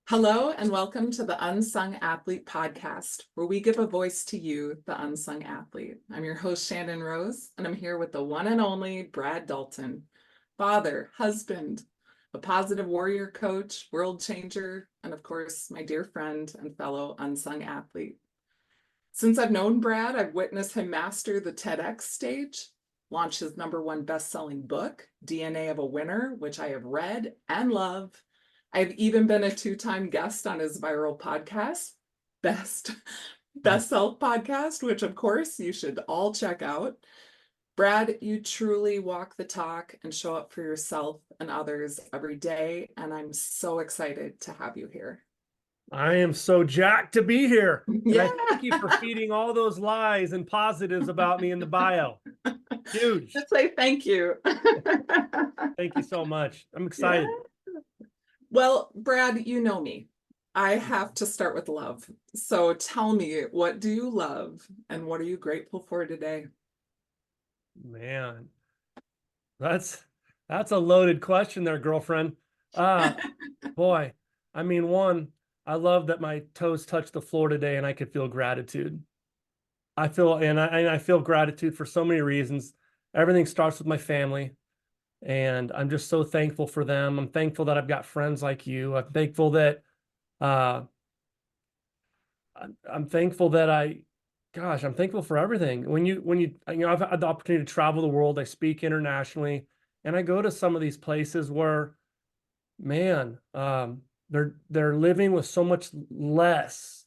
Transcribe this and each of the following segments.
Hello and welcome to the Unsung Athlete podcast, where we give a voice to you, the unsung athlete. I'm your host, Shannon Rose, and I'm here with the one and only Brad Dalton, father, husband, a positive warrior coach, world changer, and of course, my dear friend and fellow unsung athlete. Since I've known Brad, I've witnessed him master the TEDx stage, launch his #1 best-selling book, DNA of a Winner, which I have read and love. I've even been a 2-time guest on his viral podcast, Best Self podcast, which of course you should all check out. Brad, you truly walk the talk and show up for yourself and others every day, and I'm so excited to have you here. I am so jacked to be here. Yeah. And I thank you for feeding all those lies and positives about me in the bio. Huge. Just say thank you. Thank you so much. I'm Yeah. excited. Well, Brad, you know me. I have to start with love. So tell me, what do you love and what are you grateful for today? Man, that's a loaded question there, girlfriend. Boy, I mean, one, I love that my toes touched the floor today and I could feel gratitude. I feel gratitude for so many reasons. Everything starts with my family. And I'm just so thankful for them. I'm thankful that I've got friends like you. I'm thankful that uh, I'm thankful that I'm thankful for everything. I've had the opportunity to travel the world. I speak internationally, and I go to some of these places where, man, they're living with so much less.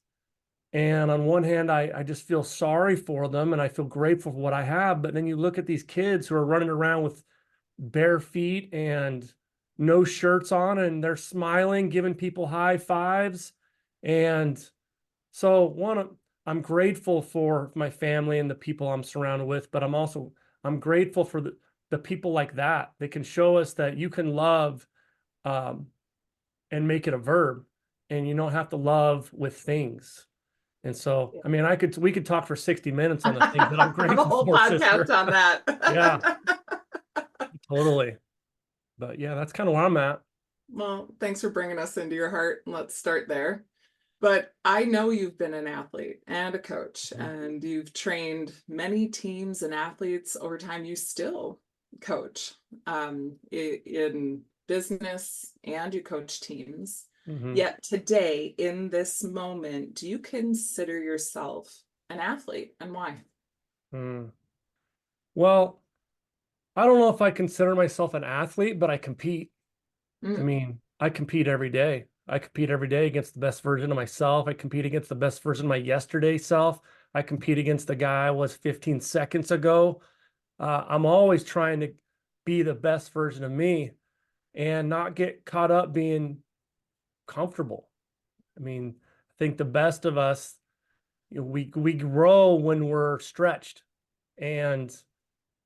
And on one hand, I just feel sorry for them, and I feel grateful for what I have. But then you look at these kids who are running around with bare feet and no shirts on, and they're smiling, giving people high fives. And so I'm grateful for my family and the people I'm surrounded with, but I'm grateful for the people like that. They can show us that you can love um, and make it a verb, and you don't have to love with things. And so, I mean, we could talk for 60 minutes on the things that I'm grateful a whole for, podcast sister. on that. Yeah, totally. But yeah, that's kind of where I'm at. Well, thanks for bringing us into your heart. Let's start there. But I know you've been an athlete and a coach, and you've trained many teams and athletes over time. You still coach in business and you coach teams. Mm-hmm. Yet today, in this moment, do you consider yourself an athlete, and why? Well, I don't know if I consider myself an athlete, but I compete. I Mm. mean, I compete every day. I compete every day against the best version of myself. I compete against the best version of my yesterday self. I compete against the guy I was 15 seconds ago. I'm always trying to be the best version of me and not get caught up being comfortable. I mean, I think the best of us, we grow when we're stretched, and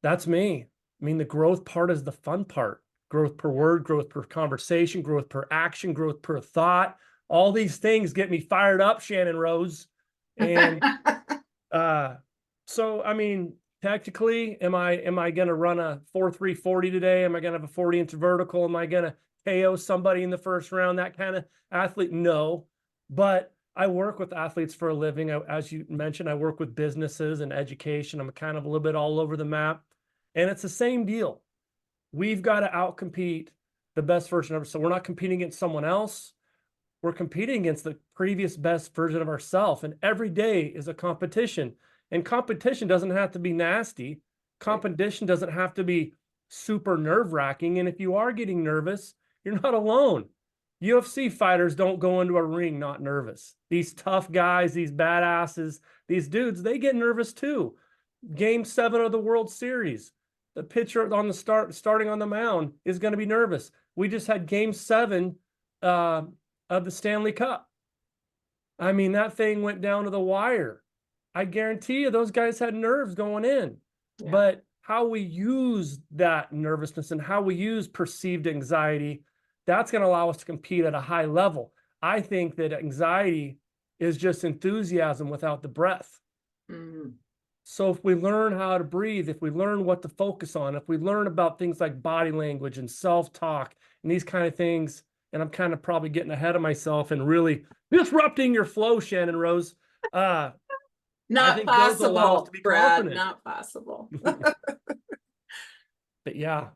that's me. I mean, the growth part is the fun part. Growth per word, growth per conversation, growth per action, growth per thought. All these things get me fired up, Shannon Rose. And so, I mean, tactically, am I going to run a 4.340 today? Am I going to have a 40-inch vertical? Am I going to KO somebody in the first round? That kind of athlete? No. But I work with athletes for a living. As you mentioned, I work with businesses and education. I'm kind of a little bit all over the map. And it's the same deal. We've got to outcompete the best version of us. So we're not competing against someone else. We're competing against the previous best version of ourselves. And every day is a competition. And competition doesn't have to be nasty. Competition doesn't have to be super nerve-wracking. And if you are getting nervous, you're not alone. UFC fighters don't go into a ring not nervous. These tough guys, these badasses, these dudes, they get nervous too. Game 7 of the World Series, the pitcher on the starting on the mound is going to be nervous. We just had Game 7 of the Stanley Cup. I mean, that thing went down to the wire. I guarantee you those guys had nerves going in. Yeah. But how we use that nervousness and how we use perceived anxiety, that's going to allow us to compete at a high level. I think that anxiety is just enthusiasm without the breath. Mm-hmm. So if we learn how to breathe, if we learn what to focus on, if we learn about things like body language and self-talk and these kind of things, and I'm kind of probably getting ahead of myself and really disrupting your flow, Shannon Rose. I Not think those allow us to possible, be Brad, confident. not possible. But yeah,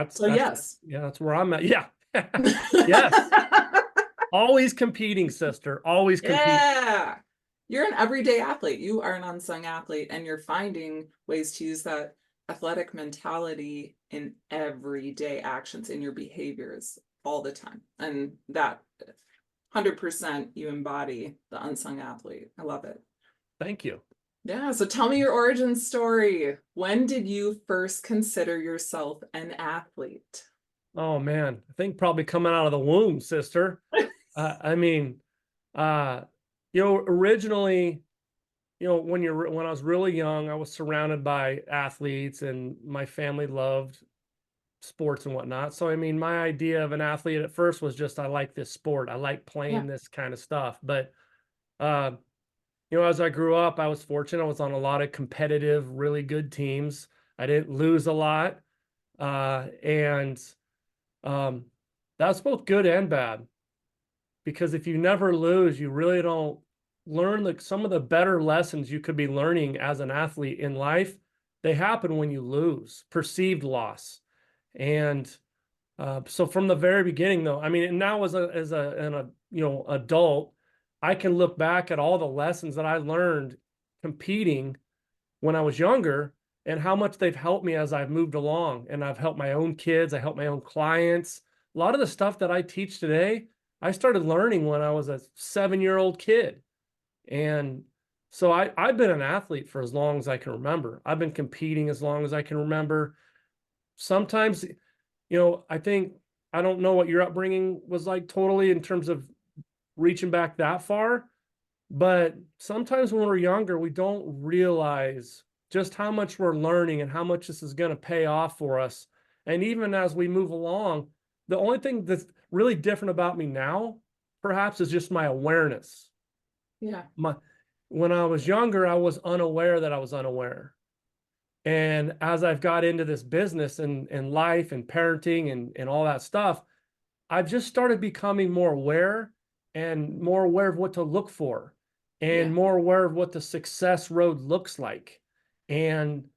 So yes. that's where I'm at. Yeah. Yes. Always competing, sister. Always competing. Yeah. You're an everyday athlete. You are an unsung athlete, and you're finding ways to use that athletic mentality in everyday actions, in your behaviors all the time. And that 100% you embody the unsung athlete. I love it. Thank you. Yeah. So tell me your origin story. When did you first consider yourself an athlete? Oh man, I think probably coming out of the womb, sister. I mean, uh, originally, when I was really young, I was surrounded by athletes, and my family loved sports and whatnot. So, I mean, my idea of an athlete at first was just I like this sport. I like Yeah. playing this kind of stuff. But, uh, as I grew up, I was fortunate. I was on a lot of competitive, really good teams. I didn't lose a lot. And um, that's both good and bad, because if you never lose, you really don't learn some of the better lessons you could be learning as an athlete in life. They happen when you lose, perceived loss. And so from the very beginning, though, I mean, and now an adult, I can look back at all the lessons that I learned competing when I was younger, and how much they've helped me as I've moved along. And I've helped my own kids, I helped my own clients. A lot of the stuff that I teach today, I started learning when I was a 7-year-old kid. And so I've been an athlete for as long as I can remember. I've been competing as long as I can remember. Sometimes, I think, I don't know what your upbringing was like totally in terms of reaching back that far, but sometimes when we're younger, we don't realize just how much we're learning and how much this is going to pay off for us. And even as we move along, the only thing that's really different about me now, perhaps, is just my awareness. Yeah. When I was younger, I was unaware that I was unaware. And as I've got into this business and life and parenting and all that stuff, I've just started becoming more aware, and more aware of what to look for, Yeah. and more aware of what the success road looks like. And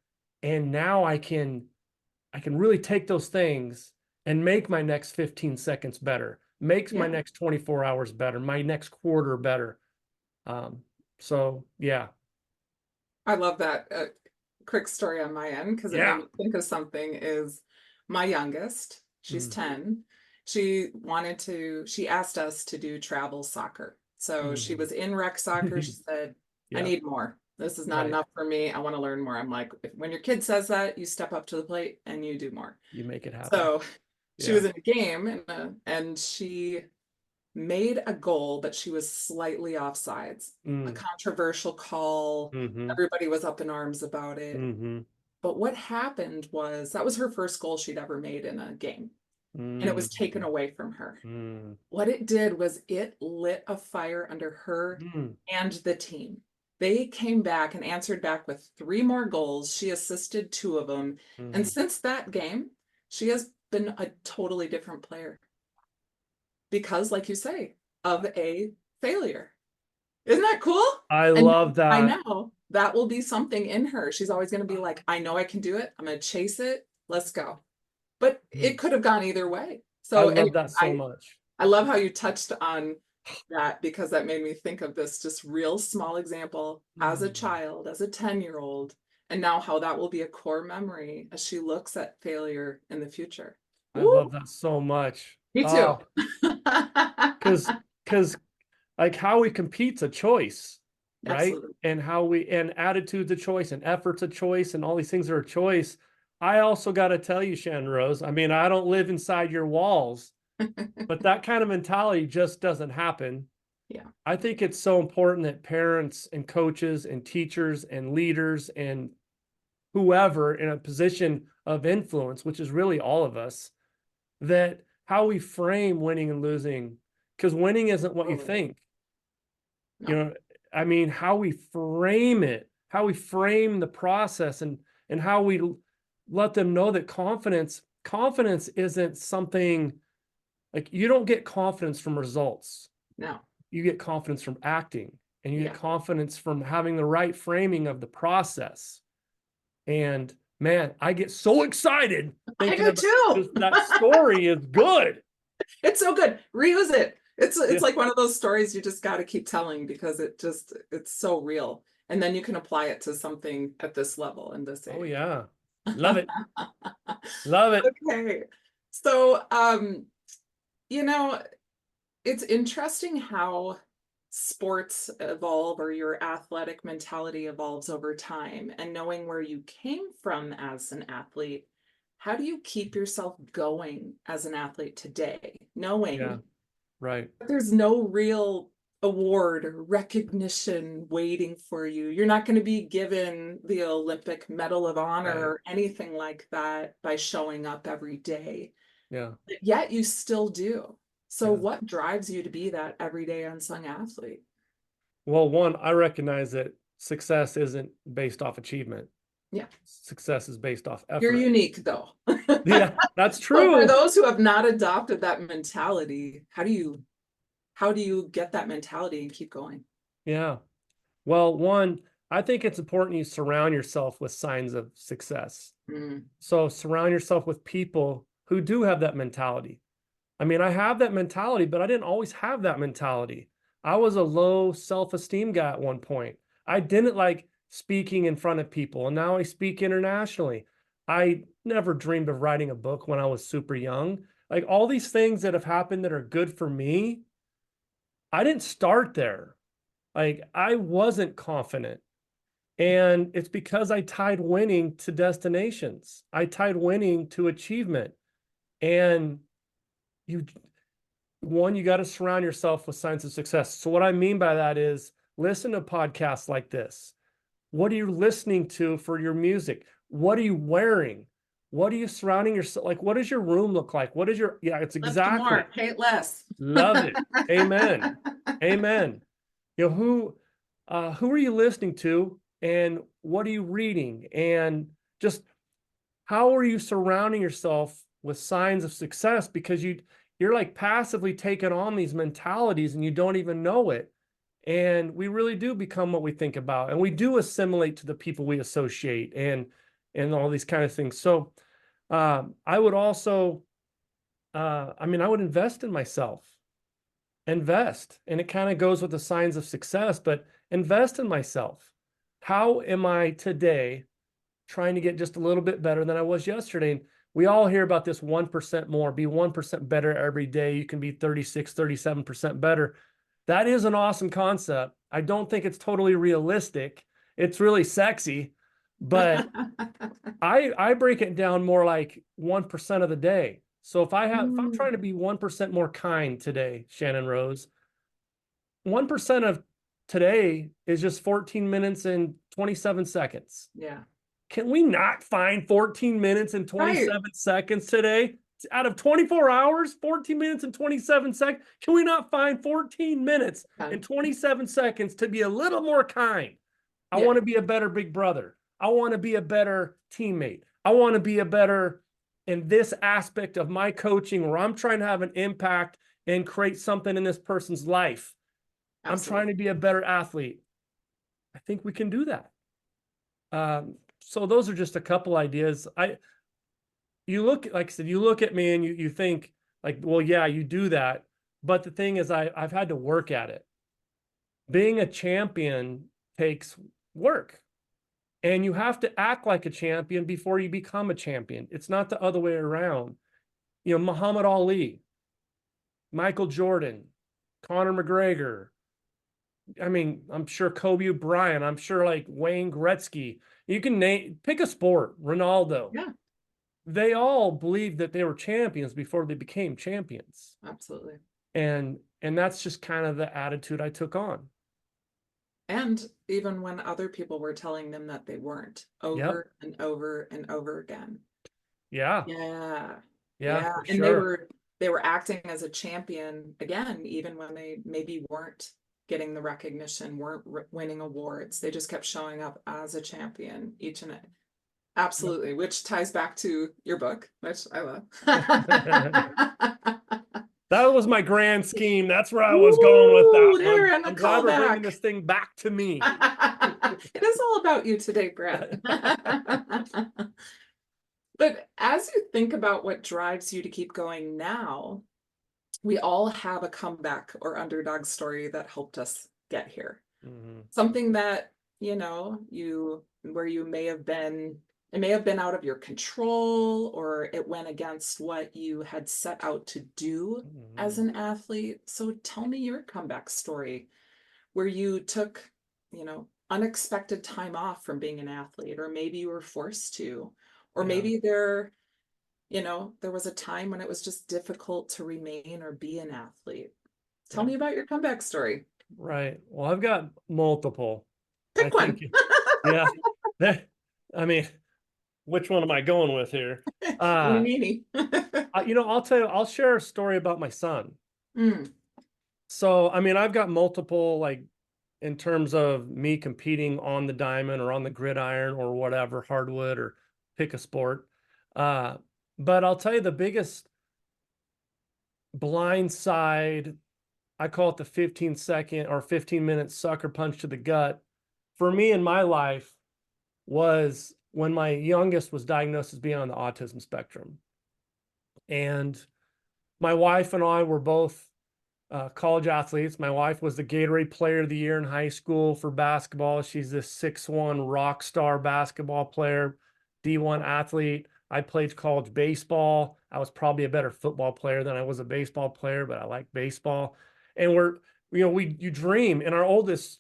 now I can really take those things and make my next 15 seconds better, makes my Yeah. next 24 hours better, my next quarter better. Um, so yeah. I love that. Quick story on my end, because it made Yeah. me think of something, is my youngest, she's Mm, 10. She asked us to do travel soccer. So she mhm. was in rec soccer. She said, I Yeah, need more. This is not right. enough for me. I want to learn more. I'm like, when your kid says that, you step up to the plate and you do more. You make it happen. So she Yeah. was in a game, and she made a goal, but she was slightly offsides. A Mm, controversial call. mm-hmm. Everybody was up in arms about it. Mm-hmm. But what happened was that was her first goal she'd ever made in a game, and it was taken Mm-hmm. away from her. Mm, What it did was it lit a fire under her mm, and the team. They came back and answered back with 3 more goals. She assisted 2 of them. And mm. since that game, she has been a totally different player because, like you say, of a failure. Isn't that cool? I And love I that. know that will be something in her. She's always going to be like, I know I can do it. I'm going to chase it. Let's go. But Mm. it could have gone either way. I So anyway, love that so much. I love how you touched on that, because that made me think of this just real small example as a Mm. child, as a 10-year-old, and now how that will be a core memory as she looks at failure in the future. I Ooh, love that so much. me too. Oh, because like how we compete's a choice, right? Absolutely. And attitude's a choice, and effort's a choice, and all these things are a choice. I also got to tell you, Shannon Rose, I mean, I don't live inside your walls, but that kind of mentality just doesn't happen. Yeah. I think it's so important that parents and coaches and teachers and leaders and whoever in a position of influence, which is really all of us, that how we frame winning and losing, because winning isn't what you Totally. think. You No. know, I mean, how we frame it, how we frame the process, and how we let them know that confidence isn't something Like, you don't get confidence from results. No. You get confidence from acting, and you Yeah. get confidence from having the right framing of the process. And man, I get so excited I thinking do about too. just that story is good. It's so good. Reuse it. It's Yeah. like one of those stories you just got to keep telling because it's so real. And then you can apply it to something at this level in this Oh age. yeah. Love it. Love it. Okay. So, you know, it's interesting how sports evolve or your athletic mentality evolves over time. And knowing where you came from as an athlete, how do you keep yourself going as an athlete today, Yeah. knowing Right. that there's no real award or recognition waiting for you? You're not going to be given the Olympic Medal of Honor Right. or anything like that by showing up every day. Yeah. Yet you still do. So Yeah. what drives you to be that everyday unsung athlete? Well, one, I recognize that success isn't based off achievement. Yeah. Success is based off You're effort. unique though. Yeah, that's So for true. those who have not adopted that mentality, how do you get that mentality and keep going? Yeah. Well, one, I think it's important you surround yourself with signs of success. Mm, So surround yourself with people who do have that mentality. I mean, I have that mentality, but I didn't always have that mentality. I was a low self-esteem guy at one point. I didn't like speaking in front of people, and now I speak internationally. I never dreamed of writing a book when I was super young. Like, all these things that have happened that are good for me, I didn't start there. Like, I wasn't confident. And it's because I tied winning to destinations. I tied winning to achievement. And you you got to surround yourself with signs of success. So what I mean by that is, listen to podcasts like this. What are you listening to for your music? What are you wearing? What are you surrounding yourself? Like, what does your room look like? What is your, yeah, it's lift more, exactly. hate less. Love it. Amen. Amen. You know, who are you listening to, and what are you reading? And just, how are you surrounding yourself with signs of success? Because you're like passively taking on these mentalities and you don't even know it. And we really do become what we think about, and we do assimilate to the people we associate, and all these kind of things. So I would also, I mean, I would invest in myself. Invest, and it kind of goes with the signs of success, but invest in myself. How am I today trying to get just a little bit better than I was yesterday? And we all hear about this 1% more, be 1% better every day. You can be 36, 37% better. That is an awesome concept. I don't think it's totally realistic. It's really sexy, but I break it down more like 1% of the day. So if I'm trying to Mm, be 1% more kind today, Shannon Rose, 1% of today is just 14 minutes and 27 seconds. yeah. Can we not find 14 minutes and Right. 27 seconds today? Out of 24 hours, 14 minutes and 27 seconds. Can we not find 14 minutes and 27 seconds to be a little more kind? I Yeah, want to be a better big brother. I want to be a better teammate. I want to be a better in this aspect of my coaching, where I'm trying to have an impact and create something in this person's life. I'm trying absolutely. to be a better athlete. I think we can do that. So those are just a couple ideas. You look, like I said, you look at me and you think like, well, yeah, you do that. But the thing is, I've had to work at it. Being a champion takes work, and you have to act like a champion before you become a champion. It's not the other way around. You know, Muhammad Ali, Michael Jordan, Conor McGregor. I mean, I'm sure Kobe Bryant. I'm sure like Wayne Gretzky. You can pick a sport, Ronaldo. Yeah, They all believed that they were champions before they became champions. absolutely. And that's just kind of the attitude I took on. And even when other people were telling them that they weren't, Yep. over and over and over again. Yeah. Yeah. Yeah, Yeah. for And they sure. were they were acting as a champion again, even when they maybe weren't getting the recognition, weren't winning awards. They just kept showing up as a champion each and Yep. absolutely, which ties back to your book, which I love. That was my grand scheme. That's where I was going with Ooh, that one. there and a I'm glad we're bringing callback. this thing back to me. It is all about you today, Brad. But as you think about what drives you to keep going now, we all have a comeback or underdog story that helped us get here. Mhm. Something that, you where you may have been, it may have been out of your control, or it went against what you had set out to do as Mhm. an athlete. So tell me your comeback story where you took, unexpected time off from being an athlete, or maybe you were forced to, or Yeah. maybe there was a time when it was just difficult to remain or be an athlete. Tell Yeah. me about your comeback story. Right. Well, I've got multiple. I Pick think, one. yeah. That, I mean, which one am I going with here? Any Uh, meanie. I'll tell you, I'll share a story about my son. Mm, So, I mean, I've got multiple, like, in terms of me competing on the diamond or on the gridiron or whatever, hardwood or pick a sport. Uh, but I'll tell you the biggest blind side, I call it the 15-second or 15-minute sucker punch to the gut for me in my life was when my youngest was diagnosed as being on the autism spectrum. And my wife and I were both college athletes. My wife was the Gatorade Player of the Year in high school for basketball. She's this 6'1" rock star basketball player, D1 athlete. I played college baseball. I was probably a better football player than I was a baseball player, but I like baseball. And you dream. And our oldest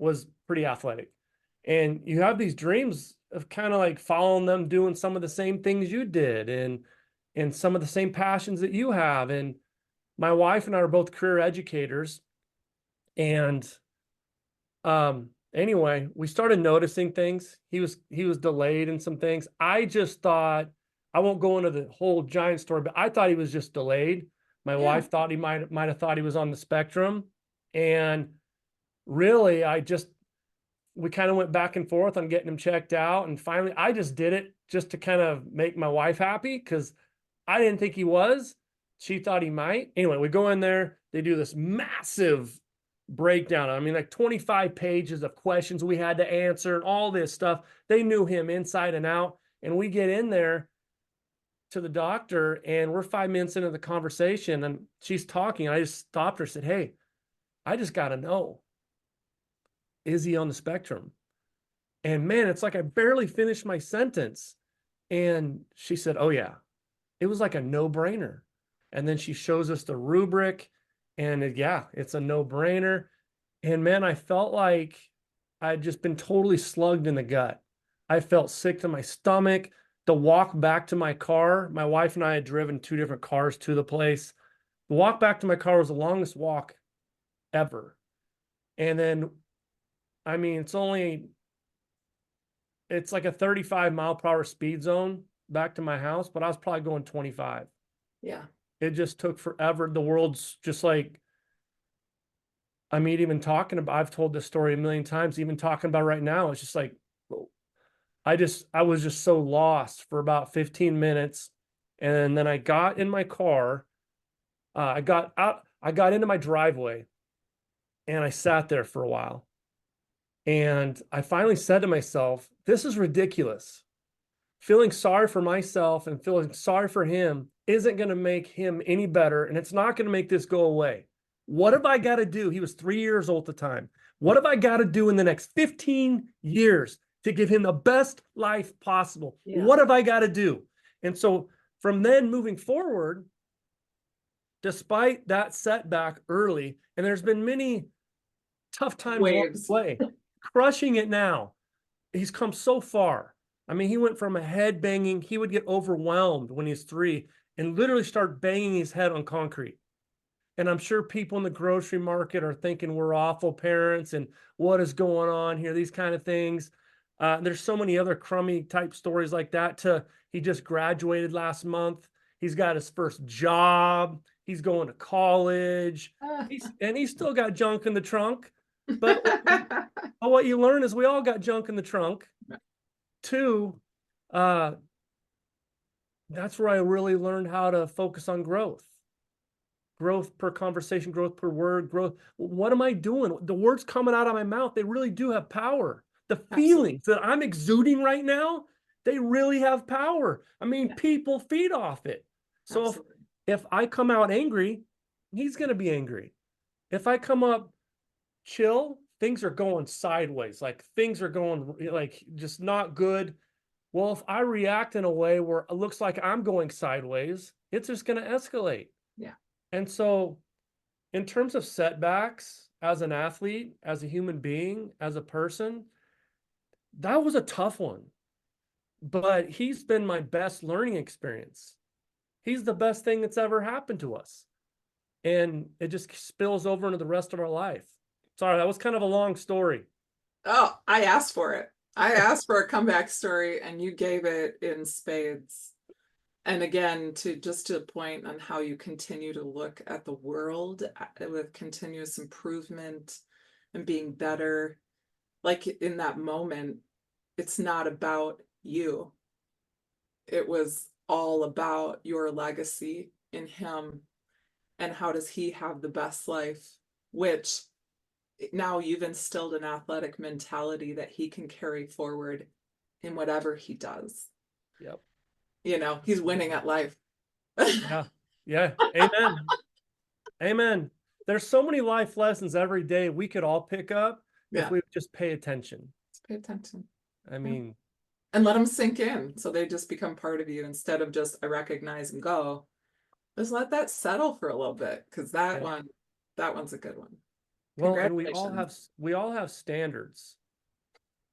was pretty athletic. And you have these dreams of kind of like following them, doing some of the same things you did and some of the same passions that you have. And my wife and I are both career educators. And anyway, we started noticing things. He was delayed in some things. I just thought, I won't go into the whole giant story, but I thought he was just delayed. My yeah. wife thought he might have thought he was on the spectrum. And really, we kind of went back and forth on getting him checked out. And finally, I just did it just to kind of make my wife happy because I didn't think he was. She thought he might. Anyway, we go in there. They do this massive breakdown. I mean, like 25 pages of questions we had to answer and all this stuff. They knew him inside and out. And we get in there to the doctor and we're 5 minutes into the conversation and she's talking. I just stopped her, said, "Hey, I just got to know, is he on the spectrum?" And man, it's like I barely finished my sentence. And she said, "Oh, yeah." It was like a no-brainer. And then she shows us the rubric, and yeah, it's a no-brainer. And man, I felt like I'd just been totally slugged in the gut. I felt sick to my stomach. The walk back to my car, my wife and I had driven two different cars to the place. The walk back to my car was the longest walk ever. And then, I mean, it's like a 35-mile-per-hour speed zone back to my house, but I was probably going 25. Yeah. It just took forever. The world's just like, I mean, even talking about, I've told this story a million times, even talking about it right now, it's just like, I was just so lost for about 15 minutes. And then I got in my car. I got into my driveway and I sat there for a while. And I finally said to myself, this is ridiculous. Feeling sorry for myself and feeling sorry for him isn't going to make him any better. And it's not going to make this go away. What have I got to do? He was 3 years old at the time. What have I got to do in the next 15 years to give him the best life possible? Yeah. What have I got to do? And so from then moving forward, despite that setback early, and there's been many tough times along the Waves. way, crushing it now. He's come so far. I mean, he went from a head banging, he would get overwhelmed when he's 3 and literally start banging his head on concrete. And I'm sure people in the grocery market are thinking we're awful parents and what is going on here, these kind of things. There's so many other crummy type stories like that. He just graduated last month. He's got his first job. He's going to college. He's still got junk in the trunk. But what you learn is we all got junk in the trunk. 2, that's where I really learned how to focus on growth. growth per conversation, growth per word, growth. What am I doing? The words coming out of my mouth, they really do have power. The Absolutely. feelings that I'm exuding right now, they really have power. I mean, Yeah. people feed off it. So Absolutely. if I come out angry, he's going to be angry. If I come up chill, things are going sideways. Like things are going like just not good. Well, if I react in a way where it looks like I'm going sideways, it's just going to escalate. Yeah. And so, in terms of setbacks as an athlete, as a human being, as a person, that was a tough one. But he's been my best learning experience. He's the best thing that's ever happened to us. And it just spills over into the rest of our life. Sorry, that was kind of a long story. Oh, I asked for it. I asked for a comeback story and you gave it in spades. And again, to a point on how you continue to look at the world with continuous improvement and being better. Like in that moment, it's not about you. It was all about your legacy in him and how does he have the best life, which now you've instilled an athletic mentality that he can carry forward in whatever he does. Yep. He's winning at life. Yeah. Yeah. Amen. Amen. There's so many life lessons every day we could all pick up if Yeah, we would just pay attention. let's pay attention. I Yeah. mean, And let them sink in so they just become part of you instead of just I recognize and go. Just let that settle for a little bit because yeah. that one's a good one. Well, and Congratulations. we all have standards.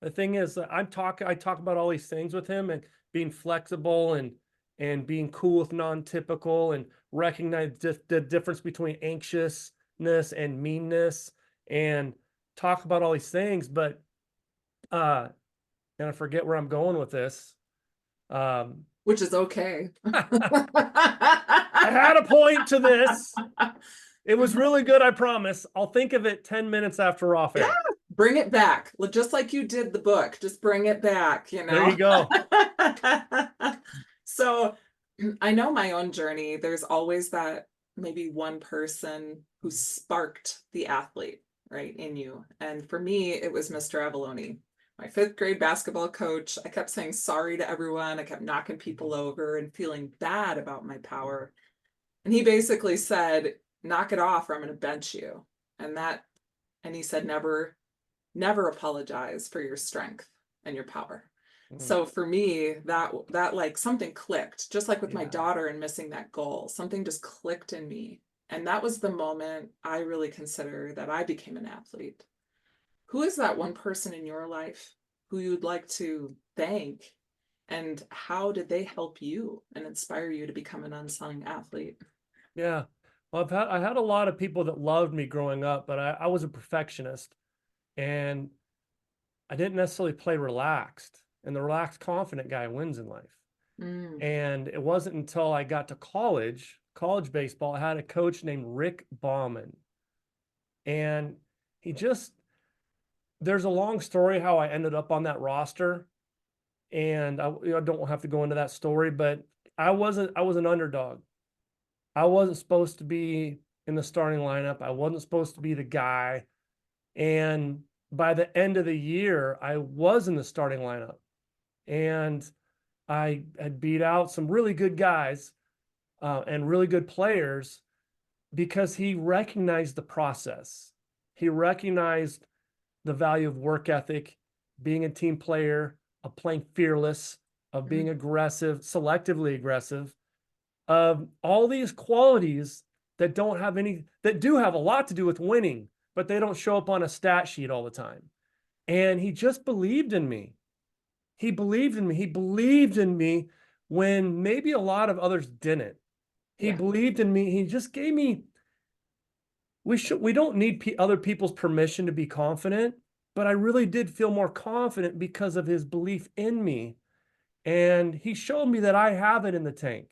The thing is that I talk about all these things with him and being flexible and being cool with non-typical and recognize the difference between anxiousness and meanness and talk about all these things, but and I forget where I'm going with this. Which is okay. I had a point to this. It was really good, I promise. I'll think of it 10 minutes after off Yeah, air. bring it back. Just like you did the book, just bring it back, There you go. So I know my own journey. There's always that maybe one person who sparked the athlete, right, in you. And for me, it was Mr. Avalone, my fifth grade basketball coach. I kept saying sorry to everyone. I kept knocking people over and feeling bad about my power. And he basically said, knock it off or I'm going to bench you. And he said, never apologize for your strength and your power. Mm, So for me, that like something clicked, just like with my yeah. daughter and missing that goal, something just clicked in me. And that was the moment I really consider that I became an athlete. Who is that one person in your life who you'd like to thank? And how did they help you and inspire you to become an unsung athlete? Yeah. Well, I had a lot of people that loved me growing up, but I was a perfectionist and I didn't necessarily play relaxed. And the relaxed, confident guy wins in life. Mm, And it wasn't until I got to college baseball, I had a coach named Rick Bauman. And he just, there's a long story how I ended up on that roster. And I don't have to go into that story, but I was an underdog. I wasn't supposed to be in the starting lineup. I wasn't supposed to be the guy. And by the end of the year, I was in the starting lineup. And I had beat out some really good guys and really good players because he recognized the process. He recognized the value of work ethic, being a team player, of playing fearless, of being mm, aggressive, selectively aggressive, of all these qualities that do have a lot to do with winning, but they don't show up on a stat sheet all the time. And he just believed in me. He believed in me. He believed in me when maybe a lot of others didn't. He yeah, believed in me. He just gave me, we don't need other people's permission to be confident, but I really did feel more confident because of his belief in me. And he showed me that I have it in the tank,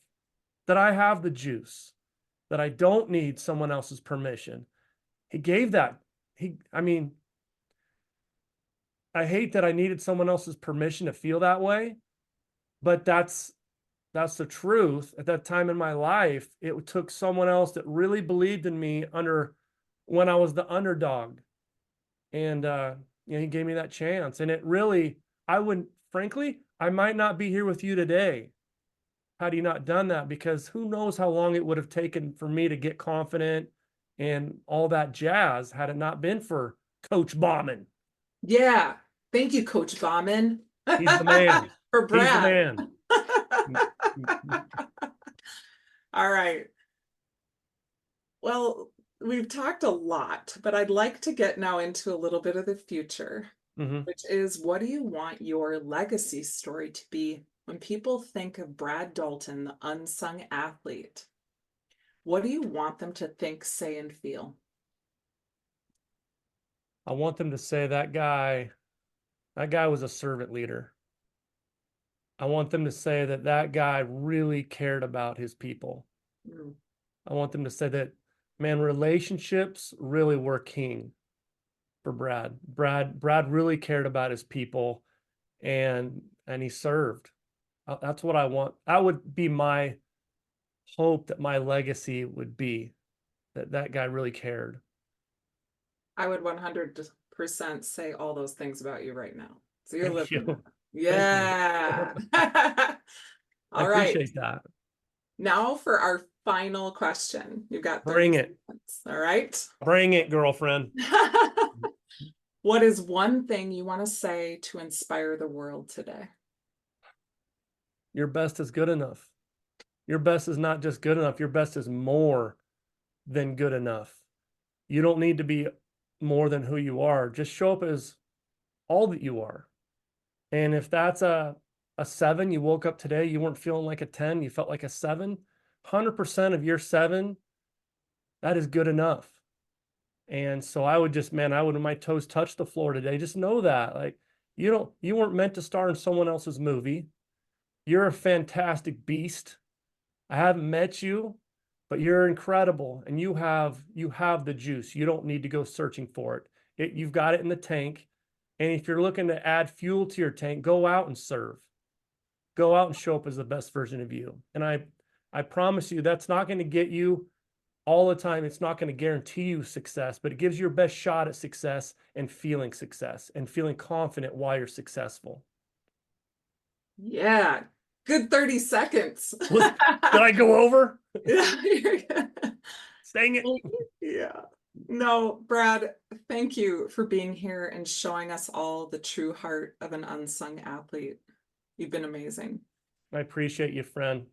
that I have the juice, that I don't need someone else's permission. He gave that. I mean, I hate that I needed someone else's permission to feel that way, but that's the truth. At that time in my life, it took someone else that really believed in me when I was the underdog. And he gave me that chance. And it really, frankly, I might not be here with you today had he not done that, because who knows how long it would have taken for me to get confident and all that jazz had it not been for Coach Bauman. Yeah. Thank you, Coach Bauman. He's the man. For He's the Brad. man. All right. Well, we've talked a lot, but I'd like to get now into a little bit of the future, which is, what do you want your legacy story to be when people think of Brad Dalton, the unsung athlete? What do you want them to think, say, and feel? I want them to say that guy was a servant leader. I want them to say that guy really cared about his people. Mm. I want them to say that, man, relationships really were king for Brad. Brad really cared about his people, and he served. That's what I want. That would be my hope, that my legacy would be that guy really cared. I would 100% say all those things about you right now. So you're Thank living it. you. Thank you. Yeah. I All right. appreciate that. Now for our final question. You've got 30 Bring it. seconds. All right. Bring it, girlfriend. What is one thing you want to say to inspire the world today? Your best is good enough. Your best is not just good enough. Your best is more than good enough. You don't need to be more than who you are. Just show up as all that you are. And if that's a 7, you woke up today, you weren't feeling like a 10, you felt like a 7, 100% of your 7, that is good enough. And so I would just, man, my toes touch the floor today. Just know that, like, you weren't meant to star in someone else's movie. You're a fantastic beast. I haven't met you, but you're incredible, and you have the juice. You don't need to go searching for it. You've got it in the tank. And if you're looking to add fuel to your tank, go out and serve. Go out and show up as the best version of you. And I promise you, that's not going to get you all the time. It's not going to guarantee you success, but it gives you your best shot at success and feeling confident while you're successful. Yeah. Good 30 seconds. Did I go over? Yeah. Dang it. Yeah. No, Brad, thank you for being here and showing us all the true heart of an unsung athlete. You've been amazing. I appreciate you, friend.